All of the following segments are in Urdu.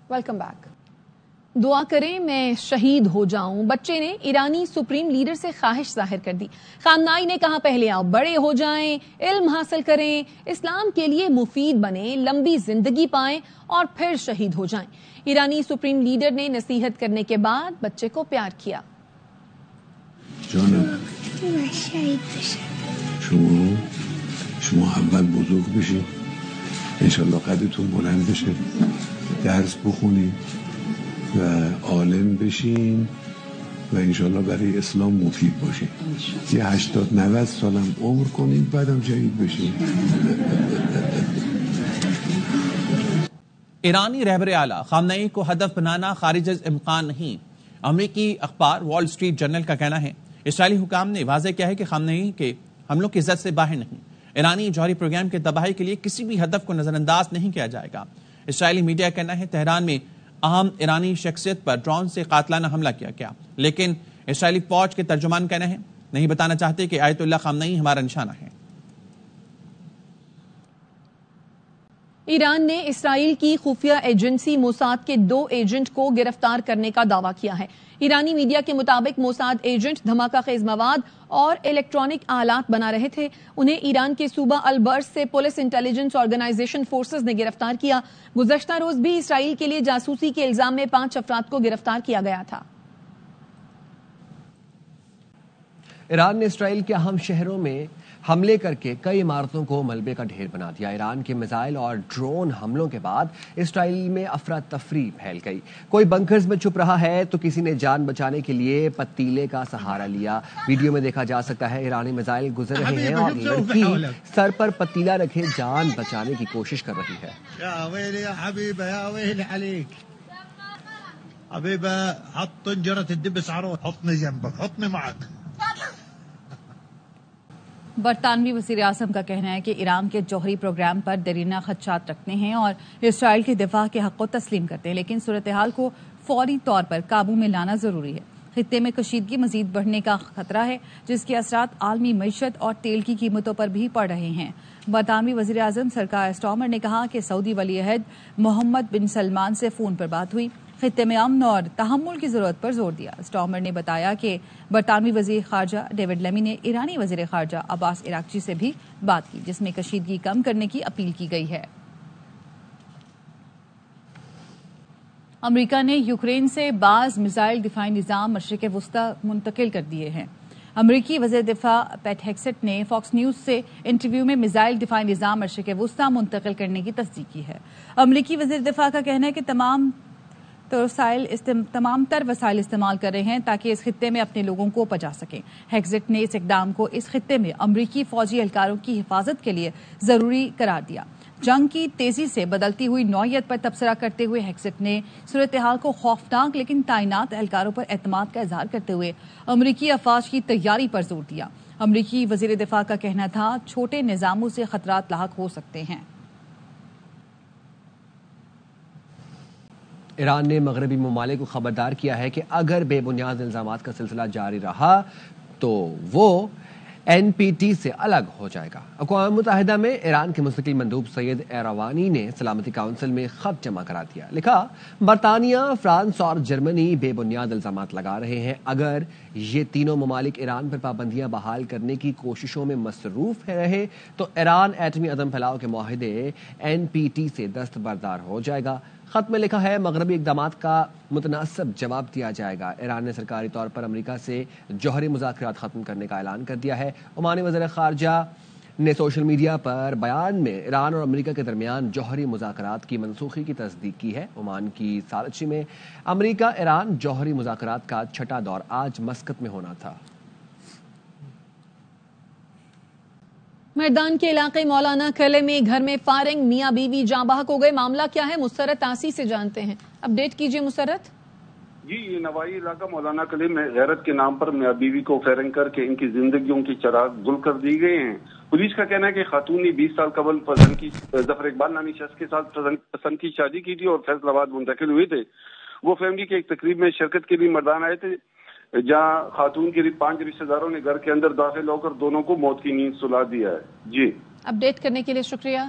Welcome back. دعا کریں میں شہید ہو جاؤں، بچے نے ایرانی سپریم لیڈر سے خواہش ظاہر کر دی. خامنائی نے کہا پہلے آپ بڑے ہو جائیں، علم حاصل کریں، اسلام کے لیے مفید بنیں، لمبی زندگی پائیں اور پھر شہید ہو جائیں. ایرانی سپریم لیڈر نے نصیحت کرنے کے بعد بچے کو پیار کیا. شما اول بزرگ بشین، انشالله قدرتون بلند بشه، درس بخونین و عالم بشین و انشالله برای اسلام مفید باشین. یه 80-90 سالم عمر کنین بعدم شهید بشین. ایرانی رہبر اعلیٰ خامنئی کو ہدف بنانا خارج از امکان نہیں. امریکی اخبار وال اسٹریٹ جرنل کا کہنا ہے اسرائیلی حکام نے واضح کیا ہے کہ خامنئی کے حملوں کی زد سے باہر نہیں. ایرانی جوہری پروگرام کے تباہی کے لیے کسی بھی ہدف کو نظر انداز نہیں کیا جائے گا. اسرائیلی میڈیا کا کہنا ہے تہران میں اہم ایرانی شخصیت پر ڈرون سے قاتلانہ حملہ کیا گیا، لیکن اسرائیلی فوج کے ترجمان کہنا ہے نہیں بتانا چاہتے کہ آیت اللہ خامنئی ہمارا نشانہ ہے. ایران نے اسرائیل کی خفیہ ایجنسی موساد کے 2 ایجنٹ کو گرفتار کرنے کا دعویٰ کیا ہے. ایرانی میڈیا کے مطابق موساد ایجنٹ دھماکہ خیز مواد اور الیکٹرانک آلات بنا رہے تھے. انہیں ایران کے صوبہ البرز سے پولیس انٹیلیجنس آرگنائزیشن فورسز نے گرفتار کیا. گزشتہ روز بھی اسرائیل کے لیے جاسوسی کے الزام میں 5 افراد کو گرفتار کیا گیا تھا. ایران نے اسرائیل کے اہم شہروں میں حملے کر کے کئی عمارتوں کو ملبے کا ڈھیر بنا دیا. ایران کے میزائل اور ڈرون حملوں کے بعد اسرائیل میں افراتفری پھیل گئی. کوئی بنکرز میں چھپ رہا ہے تو کسی نے جان بچانے کے لیے پتیلے کا سہارا لیا. ویڈیو میں دیکھا جا سکتا ہے ایرانی میزائل گزر رہے ہیں اور لڑکی سر پر پتیلا رکھے جان بچانے کی کوشش کر رہی ہے. برطانوی وزیر اعظم کا کہنا ہے کہ ایران کے جوہری پروگرام پر دیرینہ خدشات رکھتے ہیں اور اسرائیل کے دفاع کے حق کو تسلیم کرتے ہیں، لیکن صورتحال کو فوری طور پر قابو میں لانا ضروری ہے. خطے میں کشیدگی مزید بڑھنے کا خطرہ ہے جس کے اثرات عالمی معیشت اور تیل کی قیمتوں پر بھی پڑ رہے ہیں. برطانوی وزیر اعظم سر کیئر سٹارمر نے کہا کہ سعودی ولی عہد محمد بن سلمان سے فون پر بات ہوئی، خطے میں امن اور تحمل کی ضرورت پر زور دیا. سٹارمر نے بتایا کہ برطانوی وزیر خارجہ ڈیوڈ لیمی نے ایرانی وزیر خارجہ عباس عراقچی سے بھی بات کی جس میں کشیدگی کم کرنے کی اپیل کی گئی ہے. امریکہ نے یوکرین سے بعض میزائل دفاعی نظام مشرق وسطی منتقل کر دیے ہیں. امریکی وزیر دفاع پیٹ ہیگسٹ نے فاکس نیوز سے انٹرویو میں میزائل دفاعی نظام مشرق وسطی منتقل کرنے کی تصدیق کی ہے. امریکی وزیر دفاع کا کہنا ہے کہ تمام تر وسائل استعمال کر رہے ہیں تاکہ اس خطے میں اپنے لوگوں کو بچا سکیں. ہیگزٹ نے اس اقدام کو اس خطے میں امریکی فوجی اہلکاروں کی حفاظت کے لیے ضروری قرار دیا. جنگ کی تیزی سے بدلتی ہوئی نوعیت پر تبصرہ کرتے ہوئے ہیگزٹ نے صورتحال کو خوفناک لیکن تعینات اہلکاروں پر اعتماد کا اظہار کرتے ہوئے امریکی افواج کی تیاری پر زور دیا. امریکی وزیر دفاع کا کہنا تھا چھوٹے نظاموں سے خطرات لاحق ہو سکتے ہیں. ایران نے مغربی ممالک کو خبردار کیا ہے کہ اگر بے بنیاد الزامات کا سلسلہ جاری رہا تو وہ NPT سے الگ ہو جائے گا. اقوام متحدہ میں ایران کے مستقل مندوب سید ایروانی نے سلامتی کونسل میں خط جمع کرا دیا. لکھا برطانیہ، فرانس اور جرمنی بے بنیاد الزامات لگا رہے ہیں. اگر یہ تینوں ممالک ایران پر پابندیاں بحال کرنے کی کوششوں میں مصروف رہے تو ایران ایٹمی عدم پھیلاؤ کے معاہدے NPT سے دستبردار ہو جائے گا. خط میں لکھا ہے مغربی اقدامات کا متناسب جواب دیا جائے گا. ایران نے سرکاری طور پر امریکہ سے جوہری مذاکرات ختم کرنے کا اعلان کر دیا ہے. عمانی وزیر خارجہ نے سوشل میڈیا پر بیان میں ایران اور امریکہ کے درمیان جوہری مذاکرات کی منسوخی کی تصدیق کی ہے. عمان کی سالچی میں امریکہ ایران جوہری مذاکرات کا 6واں دور آج مسقط میں ہونا تھا. میدان کے علاقے مولانا قلعے میں گھر میں فائرنگ، میاں بیوی جاں بحق ہو گئے. معاملہ کیا ہے مسرت آسی سے جانتے ہیں. اپڈیٹ کیجیے مسرت. جی، یہ نوائی علاقہ مولانا قلعے میں غیرت کے نام پر میاں بیوی کو فائرنگ کر کے ان کی زندگیوں کی چراغ گل کر دی گئے ہیں. پولیس کا کہنا ہے کہ خاتون نے 20 سال قبل ظفر اقبال نامی شخص کے ساتھ پسند کی شادی کی تھی اور فیصل آباد منتقل ہوئے تھے. وہ فیملی کے ایک تقریب میں شرکت کے لیے مردان آئے تھے جہاں خاتون کے 5 رشتہ داروں نے گھر کے اندر داخل ہو کر دونوں کو موت کی نیند سلا دیا ہے. جی، اپڈیٹ کرنے کے لیے شکریہ.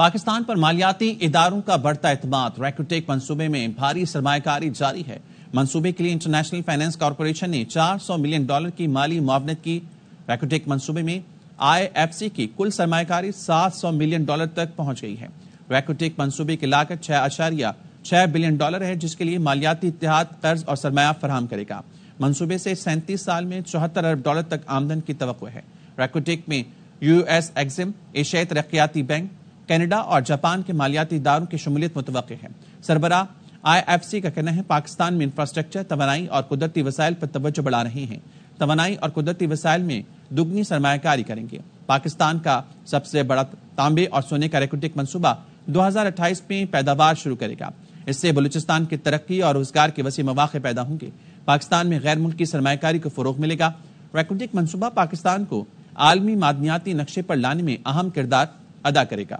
پاکستان پر مالیاتی اداروں کا بڑھتا اعتماد، ریکوٹیک منصوبے میں بھاری سرمایہ کاری جاری ہے۔ منصوبے کے لیے انٹرنیشنل فائنانس کارپوریشن نے $400 ملین کی مالی معاونت کی۔ ریکوٹیک منصوبے میں IFC کی کل سرمایہ کاری $700 ملین تک پہنچ گئی ہے۔ ریکوٹیک منصوبے کی لاگت $6.6 بلین ہے، جس کے لیے مالیاتی اتحاد قرض اور سرمایہ فراہم کرے گا۔ منصوبے سے 37 سال میں $74 ارب تک آمدن کی توقع ہے۔ ریکوٹیک میں US ایگزم، ایشیائی ترقیاتی بینک، کینیڈا اور جاپان کے مالیاتی اداروں کی شمولیت متوقع ہے۔ سربراہ IFC کا کہنا ہے پاکستان میں انفراسٹرکچر، توانائی اور قدرتی وسائل پر توجہ بڑھا رہے ہیں۔ توانائی اور قدرتی وسائل میں دگنی سرمایہ کاری کریں گے۔ پاکستان کا سب سے بڑا تانبے اور سونے کا ریکوٹیک منصوبہ 2028 میں پیداوار شروع کرے گا۔ اس سے بلوچستان کی ترقی اور روزگار کے وسیع مواقع پیدا ہوں گے۔ پاکستان میں غیر ملکی سرمایہ کاری کو فروغ ملے گا۔ ریکوٹیک منصوبہ پاکستان کو عالمی معدنیاتی نقشے پر لانے میں اہم کردار ادا کرے گا۔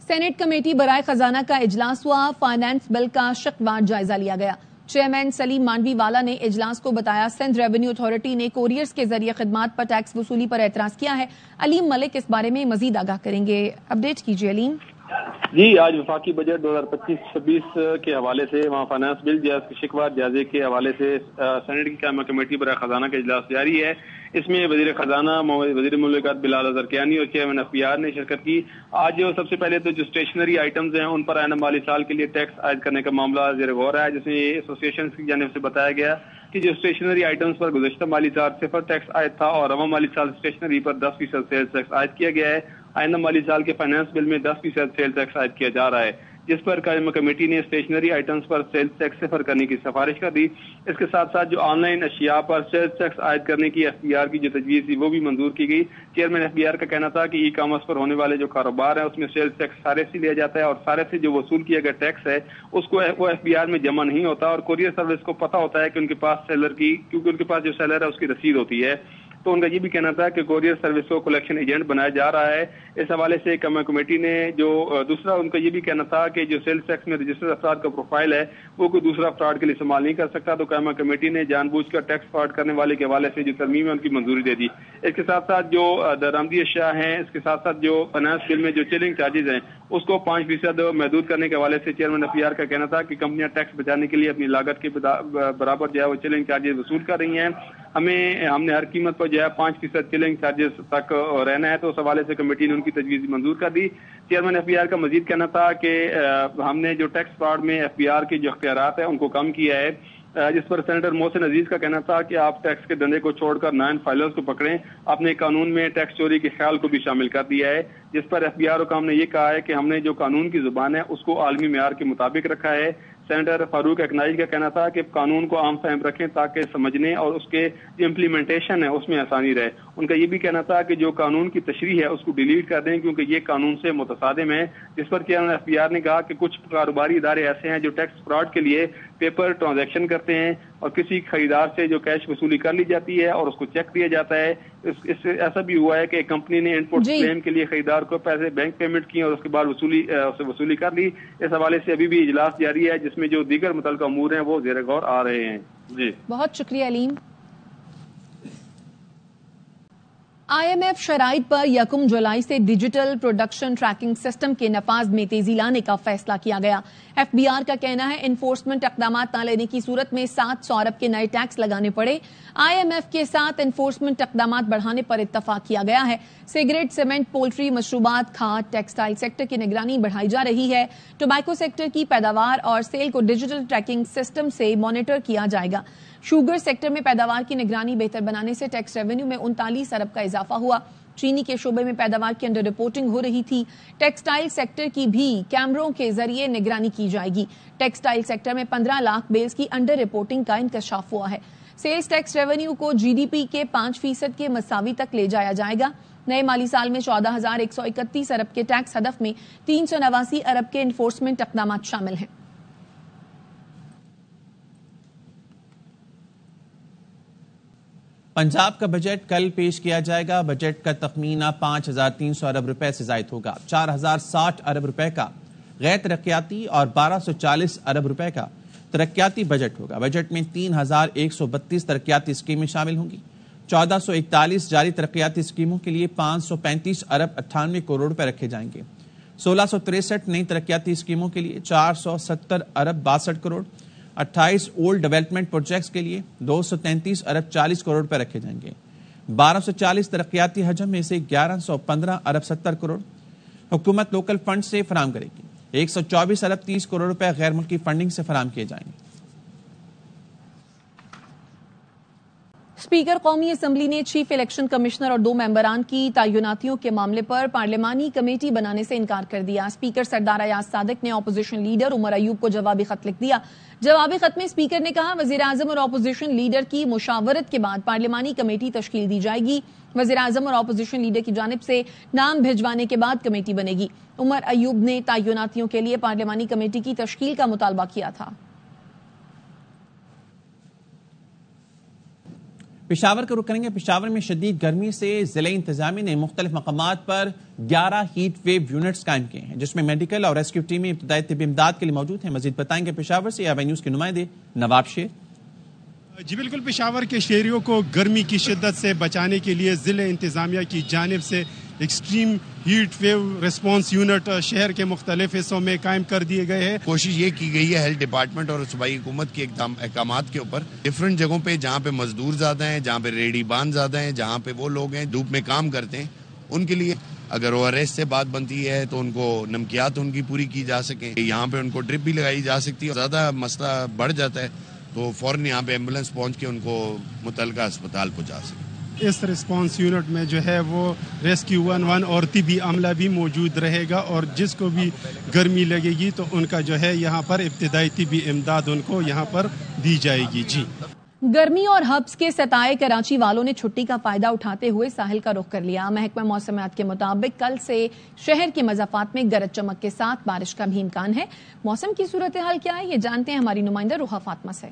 سینٹ کمیٹی برائے خزانہ کا اجلاس ہوا، فائنانس بل کا شقوار جائزہ لیا گیا۔ چیئرمین سلیم مانوی والا نے اجلاس کو بتایا سندھ ریونیو اتھارٹی نے کوریئرز کے ذریعے خدمات پر ٹیکس وصولی پر اعتراض کیا ہے۔ علیم ملک اس بارے میں مزید آگاہ کریں گے، اپڈیٹ کیجیے علیم۔ جی، آج وفاقی بجٹ 2025-26 کے حوالے سے وہاں فائنانس بل کے شقوار جائزے کے حوالے سے سینٹ کی قائمہ کمیٹی برائے خزانہ کا اجلاس جاری ہے۔ اس میں وزیر خزانہ وزیر مملکت بلال اظہر کیانی اور چیئرمین FBR نے شرکت کی۔ آج سب سے پہلے تو جو اسٹیشنری آئٹمز ہیں ان پر آئندہ مالی سال کے لیے ٹیکس عائد کرنے کا معاملہ زیر غور ہے، جس میں ایسوسیشن کی جانب سے بتایا گیا کہ جو اسٹیشنری آئٹمز پر گزشتہ مالی سال 0 ٹیکس عائد تھا اور رواں مالی سال اسٹیشنری پر 10% سیلز ٹیکس عائد کیا گیا ہے، آئندہ مالی سال کے فائنانس بل میں 10% سیل ٹیکس عائد کیا جا رہا ہے، جس پر قائمہ کمیٹی نے اسٹیشنری آئٹمز پر سیلز ٹیکس 0 کرنے کی سفارش کر دی۔ اس کے ساتھ ساتھ جو آن لائن اشیاء پر سیلز ٹیکس عائد کرنے کی FBR کی جو تجویز تھی وہ بھی منظور کی گئی۔ چیئرمین FBR کا کہنا تھا کہ ای کامرس پر ہونے والے جو کاروبار ہیں اس میں سیلز ٹیکس سارے سے لیا جاتا ہے اور سارے سے جو وصول کیا گیا ٹیکس ہے اس کو وہ FBR میں جمع نہیں ہوتا، اور کوریئر سروس کو پتہ ہوتا ہے کہ ان کے پاس سیلر کی، کیونکہ ان کے پاس جو سیلر ہے اس کی رسید ہوتی ہے، تو ان کا یہ بھی کہنا تھا کہ کوریئر سروس کو کلیکشن ایجنٹ بنایا جا رہا ہے۔ اس حوالے سے قائمہ کمیٹی نے جو دوسرا ان کا یہ بھی کہنا تھا کہ جو سیلز ٹیکس میں رجسٹرڈ افراد کا پروفائل ہے وہ کوئی دوسرا فراڈ کے لیے استعمال نہیں کر سکتا، تو قائمہ کمیٹی نے جان بوجھ کر ٹیکس فراڈ کرنے والے کے حوالے سے جو ترمیم ہے ان کی منظوری دے دی۔ اس کے ساتھ ساتھ جو درآمدی اشیاء ہیں، اس کے ساتھ ساتھ جو فائنانس بل میں جو چیلنگ چارجز ہیں اس کو 5% محدود کرنے کے حوالے سے چیئرمین FBR کا کہنا تھا کہ کمپنیاں ٹیکس بچانے کے لیے اپنی لاگت کے برابر جو ہے وہ چیلنگ چارجز وصول کر رہی ہیں۔ ہم نے ہر قیمت پر جو ہے 5% چیلنگ چارجز تک رہنا ہے، تو اس حوالے سے کمیٹی نے ان کی تجویز منظور کر دی۔ چیئرمین FBR کا مزید کہنا تھا کہ ہم نے جو ٹیکس فراڈ میں FBR کے جو اختیارات ہیں ان کو کم کیا ہے، جس پر سینیٹر محسن عزیز کا کہنا تھا کہ آپ ٹیکس کے دھندے کو چھوڑ کر نان فائلرز کو پکڑیں، اپنے قانون میں ٹیکس چوری کے خیال کو بھی شامل کر دیا ہے، جس پر FBR حکام نے یہ کہا ہے کہ ہم نے جو قانون کی زبان ہے اس کو عالمی معیار کے مطابق رکھا ہے۔ سینیٹر فاروق اکنائی کا کہنا تھا کہ قانون کو عام فہم رکھیں تاکہ سمجھنے اور اس کے جو امپلیمنٹیشن ہے اس میں آسانی رہے۔ ان کا یہ بھی کہنا تھا کہ جو قانون کی تشریح ہے اس کو ڈیلیٹ کر دیں کیونکہ یہ قانون سے متصادم ہے، جس پر چیئرمین FBR نے کہا کہ کچھ کاروباری ادارے ایسے ہیں جو ٹیکس فراڈ کے لیے پیپر ٹرانزیکشن کرتے ہیں اور کسی خریدار سے جو کیش وصولی کر لی جاتی ہے اور اس کو چیک دیا جاتا ہے۔ اس سے ایسا بھی ہوا ہے کہ کمپنی نے انپوٹ کلیم کے لیے خریدار کو پیسے بینک پیمنٹ کی اور اس کے بعد وصولی کر لی۔ اس حوالے سے ابھی بھی اجلاس جاری ہے جس میں جو دیگر متعلقہ امور ہیں وہ زیر غور آ رہے ہیں۔ جی بہت شکریہ علیم۔ IMF شرائط پر 1 جولائی سے ڈیجیٹل پروڈکشن ٹریکنگ سسٹم کے نفاذ میں تیزی لانے کا فیصلہ کیا گیا۔ FBR کا کہنا ہے انفورسمنٹ اقدامات نہ لینے کی صورت میں 700 ارب کے نئے ٹیکس لگانے پڑے۔ IMF کے ساتھ انفورسمنٹ اقدامات بڑھانے پر اتفاق کیا گیا ہے۔ سگریٹ، سیمنٹ، پولٹری، مشروبات، کھاد، ٹیکسٹائل سیکٹر کی نگرانی بڑھائی جا رہی ہے۔ ٹوبیکو سیکٹر کی پیداوار اور سیل کو ڈیجیٹل ٹریکنگ سسٹم سے مانیٹر کیا جائے گا۔ شوگر سیکٹر میں پیداوار کی نگرانی بہتر بنانے سے ٹیکس ریونیو میں 39 ارب کا اضافہ ہوا۔ چینی کے شعبے میں پیداوار کی انڈر رپورٹنگ ہو رہی تھی۔ ٹیکسٹائل سیکٹر کی بھی کیمروں کے ذریعے نگرانی کی جائے گی۔ ٹیکسٹائل سیکٹر میں 15 لاکھ بیلز کی انڈر رپورٹنگ کا انکشاف ہوا ہے۔ سیلز ٹیکس ریونیو کو GDP کے 5% کے مساوی تک لے جایا جائے گا۔ نئے مالی سال میں 14,131 ارب کے ٹیکس ہدف میں 389 ارب کے انفورسمنٹ اقدامات شامل ہیں۔ پنجاب کا بجٹ کل پیش کیا جائے گا۔ بجٹ کا تخمینہ 5,300 ارب روپے سے زائد ہوگا۔ 4,060 ارب روپے کا غیر ترقیاتی اور 1,240 ارب روپے کا ترقیاتی بجٹ ہوگا۔ بجٹ میں 3,132 ترقیاتی اسکیمیں شامل ہوں گی۔ 1441 جاری ترقیاتی اسکیموں کے لیے 535 ارب 98 کروڑ روپے رکھے جائیں گے. 1663 نئی ترقیاتی اسکیموں کے لیے 470 ارب 62 کروڑ. 28 اولڈ ڈیولپمنٹ پروجیکٹس کے لیے 233 ارب 40 کروڑ روپے رکھے جائیں گے. 1240 ترقیاتی حجم میں سے 1115 ارب 70 کروڑ حکومت لوکل فنڈ سے فراہم کرے گی. 124 ارب 30 کروڑ روپے غیر ملکی فنڈنگ سے فراہم کیے جائیں گے. اسپیکر قومی اسمبلی نے چیف الیکشن کمشنر اور 2 ممبران کی تعیناتیوں کے معاملے پر پارلیمانی کمیٹی بنانے سے انکار کر دیا. اسپیکر سردار ایاز صادق نے اپوزیشن لیڈر عمر ایوب کو جوابی خط لکھ دیا. جوابی خط میں اسپیکر نے کہا وزیر اعظم اور اپوزیشن لیڈر کی مشاورت کے بعد پارلیمانی کمیٹی تشکیل دی جائے گی. وزیر اعظم اور اپوزیشن لیڈر کی جانب سے نام بھجوانے کے بعد کمیٹی بنے گی. عمر ایوب نے تعیناتیوں کے لیے پارلیمانی کمیٹی کی تشکیل کا مطالبہ کیا تھا. پشاور کا رخ کریں گے. پشاور میں شدید گرمی سے ضلع انتظامیہ نے مختلف مقامات پر 11 ہیٹ ویو یونٹس قائم کیے ہیں جس میں میڈیکل اور ریسکیو ٹیمیں ابتدائی طبی امداد کے لیے موجود ہیں. مزید بتائیں گے پشاور سے ABN نیوز کے نمائندے نواب شیر. جی بالکل، پشاور کے شہریوں کو گرمی کی شدت سے بچانے کے لیے ضلع انتظامیہ کی جانب سے extreme heat wave response unit شہر کے مختلف حصوں میں قائم کر دیے گئے ہیں. کوشش یہ کی گئی ہے ہیلتھ ڈپارٹمنٹ اور صوبائی حکومت کے احکامات کے اوپر ڈفرنٹ جگہوں پہ جہاں پہ مزدور زیادہ ہیں، جہاں پہ ریڑھی بان زیادہ ہیں، جہاں پہ وہ لوگ ہیں دھوپ میں کام کرتے ہیں، ان کے لیے اگر ORS سے بات بنتی ہے تو ان کو نمکیات ان کی پوری کی جا سکیں. یہاں پہ ان کو ڈرپ بھی لگائی جا سکتی ہے. زیادہ مسئلہ بڑھ جاتا ہے تو فوراً یہاں پہ ایمبولینس پہنچ کے ان کو متعلقہ اسپتال پہنچا سکیں. اس ریسپانس یونٹ میں جو ہے وہ ریسکیو 11 اور طبی عملہ بھی موجود رہے گا اور جس کو بھی گرمی لگے گی تو ان کا جو ہے یہاں پر ابتدائی طبی امداد ان کو یہاں پر دی جائے گی. جی گرمی اور ہبس کے ستائے کراچی والوں نے چھٹی کا فائدہ اٹھاتے ہوئے ساحل کا رخ کر لیا. محکمہ موسمیات کے مطابق کل سے شہر کے مضافات میں گرج چمک کے ساتھ بارش کا بھی امکان ہے. موسم کی صورتحال کیا ہے یہ جانتے ہیں ہماری نمائندہ روحا فاطمہ سے.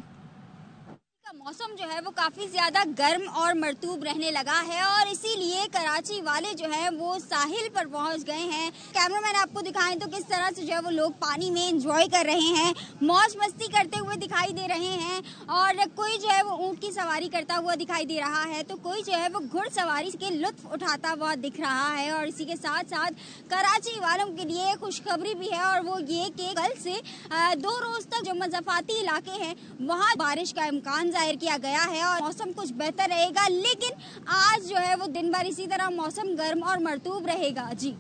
موسم جو ہے وہ کافی زیادہ گرم اور مرطوب رہنے لگا ہے اور اسی لیے کراچی والے جو ہیں وہ ساحل پر پہنچ گئے ہیں. کیمرہ مین آپ کو دکھائیں تو کس طرح سے جو ہے وہ لوگ پانی میں انجوائے کر رہے ہیں، موج مستی کرتے ہوئے دکھائی دے رہے ہیں اور کوئی جو ہے وہ اونٹ کی سواری کرتا ہوا دکھائی دے رہا ہے تو کوئی جو ہے وہ گھڑ سواری کے لطف اٹھاتا ہوا دکھ رہا ہے. اور اسی کے ساتھ ساتھ کراچی والوں کے لیے خوشخبری بھی ہے اور وہ یہ کہ کل سے 2 روز تک جو مضافاتی علاقے ہیں وہاں بارش کا امکان ظاہر کیا گیا ہے اور موسم کچھ بہتر رہے گا، لیکن آج جو ہے وہ دن بھر اسی طرح موسم گرم اور مرطوب رہے گا. جی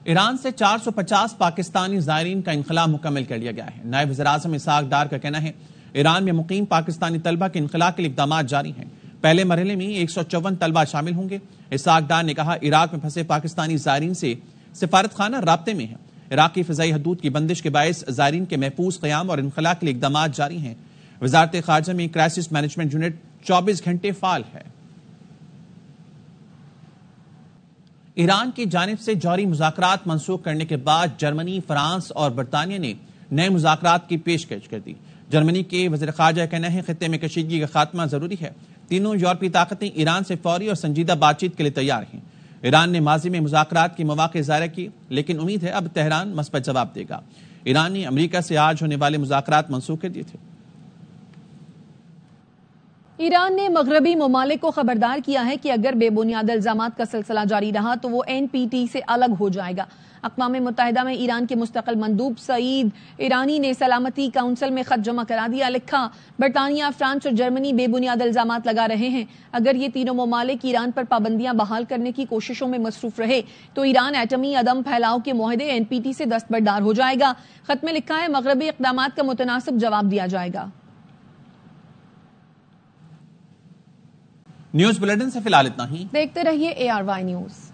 ایران سے 450 پاکستانی زائرین کا انخلاء مکمل کر لیا گیا ہے. نائب وزیر اعظم اسحاق ڈار کا کہنا ہے ایران میں مقیم پاکستانی طلبہ کے انخلاء کے لیے اقدامات جاری ہیں. پہلے مرحلے میں 154 طلبہ شامل ہوں گے. اسحاق ڈار نے کہا عراق میں پھنسے پاکستانی زائرین سے سفارت خانہ رابطے میں ہے. عراقی فضائی حدود کی بندش کے باعث زائرین کے محفوظ قیام اور انخلاء کے لیے اقدامات جاری ہیں. وزارت خارجہ میں کرائسس مینجمنٹ یونٹ 24 گھنٹے فعال ہے. ایران کی جانب سے جاری مذاکرات منسوخ کرنے کے بعد جرمنی، فرانس اور برطانیہ نے نئے مذاکرات کی پیشکش کر دی. جرمنی کے وزیر خارجہ کا کہنا ہے خطے میں کشیدگی کا خاتمہ ضروری ہے. تینوں یورپی طاقتیں ایران سے فوری اور سنجیدہ بات چیت کے لیے تیار ہیں. ایران نے ماضی میں مذاکرات کے مواقع ظاہر کی لیکن امید ہے اب تہران مثبت جواب دے گا. ایران نے امریکہ سے آج ہونے والے مذاکرات منسوخ کر دیے تھے. ایران نے مغربی ممالک کو خبردار کیا ہے کہ اگر بے بنیاد الزامات کا سلسلہ جاری رہا تو وہ NPT سے الگ ہو جائے گا. اقوام متحدہ میں ایران کے مستقل مندوب سعید ایرانی نے سلامتی کونسل میں خط جمع کرا دیا. لکھا برطانیہ، فرانس اور جرمنی بے بنیاد الزامات لگا رہے ہیں. اگر یہ تینوں ممالک ایران پر پابندیاں بحال کرنے کی کوششوں میں مصروف رہے تو ایران ایٹمی عدم پھیلاؤ کے معاہدے NPT سے دستبردار ہو جائے گا. خط میں لکھا ہے مغربی اقدامات کا متناسب جواب دیا جائے گا. نیوز بلیٹن سے فی الحال اتنا ہی. دیکھتے رہیے ARY نیوز.